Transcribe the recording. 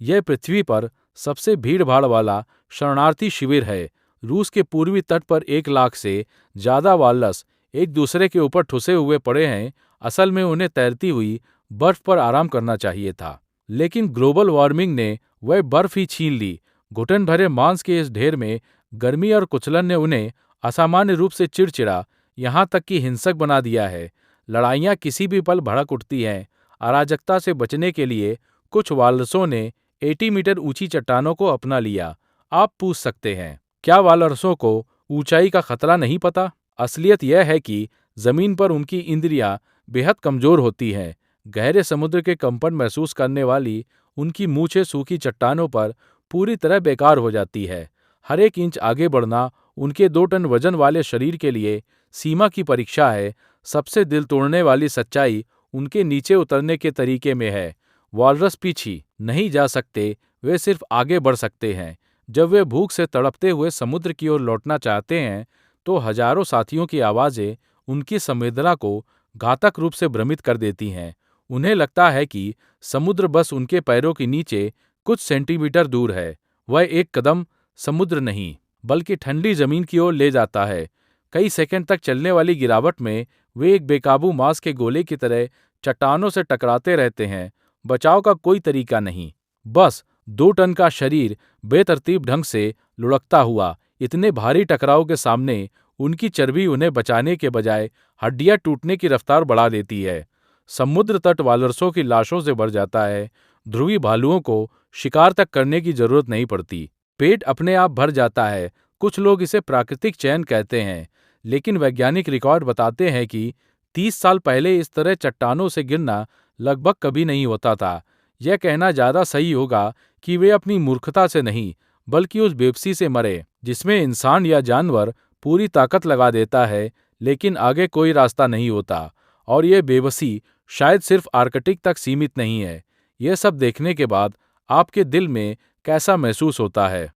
यह पृथ्वी पर सबसे भीड़-भाड़ वाला शरणार्थी शिविर है। रूस के पूर्वी तट पर 1 लाख से ज्यादा वालरस एक दूसरे के ऊपर ठुसे हुए पड़े हैं। असल में उन्हें तैरती हुई बर्फ पर आराम करना चाहिए था, लेकिन ग्लोबल वार्मिंग ने वह बर्फ ही छीन ली। घुटन भरे मांस के इस ढेर में गर्मी और कुचलन ने उन्हें असामान्य रूप से चिड़चिड़ा, यहाँ तक कि हिंसक बना दिया है। लड़ाइयाँ किसी भी पल भड़क उठती हैं। अराजकता से बचने के लिए कुछ वालरसों ने 80 मीटर ऊंची चट्टानों को अपना लिया। आप पूछ सकते हैं, क्या वालरसों को ऊंचाई का खतरा नहीं पता? असलियत यह है कि जमीन पर उनकी इंद्रियां बेहद कमजोर होती हैं। गहरे समुद्र के कंपन महसूस करने वाली उनकी मूछें सूखी चट्टानों पर पूरी तरह बेकार हो जाती है। हर एक इंच आगे बढ़ना उनके 2 टन वजन वाले शरीर के लिए सीमा की परीक्षा है। सबसे दिल तोड़ने वाली सच्चाई उनके नीचे उतरने के तरीके में है। वॉलरस पीछे नहीं जा सकते, वे सिर्फ आगे बढ़ सकते हैं। जब वे भूख से तड़पते हुए समुद्र की ओर लौटना चाहते हैं, तो हजारों साथियों की आवाजें उनकी संवेदना को घातक रूप से भ्रमित कर देती हैं। उन्हें लगता है कि समुद्र बस उनके पैरों के नीचे कुछ सेंटीमीटर दूर है। वह एक कदम समुद्र नहीं, बल्कि ठंडी जमीन की ओर ले जाता है। कई सेकंड तक चलने वाली गिरावट में वे एक बेकाबू मांस के गोले की तरह चट्टानों से टकराते रहते हैं। बचाव का कोई तरीका नहीं, बस 2 टन का शरीर बेतरतीब ढंग से लुढ़कता हुआ। इतने भारी टकराव के सामने उनकी चर्बी उन्हें बचाने के बजाय हड्डियां टूटने की रफ्तार बढ़ा देती है। समुद्र तट वालरसों की लाशों से भर जाता है। ध्रुवी भालुओं को शिकार तक करने की जरूरत नहीं पड़ती। पेट अपने आप भर जाता है। कुछ लोग इसे प्राकृतिक चयन कहते हैं, लेकिन वैज्ञानिक रिकॉर्ड बताते हैं कि 30 साल पहले इस तरह चट्टानों से गिरना लगभग कभी नहीं होता था। यह कहना ज्यादा सही होगा कि वे अपनी मूर्खता से नहीं, बल्कि उस बेबसी से मरे जिसमें इंसान या जानवर पूरी ताकत लगा देता है, लेकिन आगे कोई रास्ता नहीं होता। और यह बेबसी शायद सिर्फ आर्कटिक तक सीमित नहीं है। यह सब देखने के बाद आपके दिल में कैसा महसूस होता है?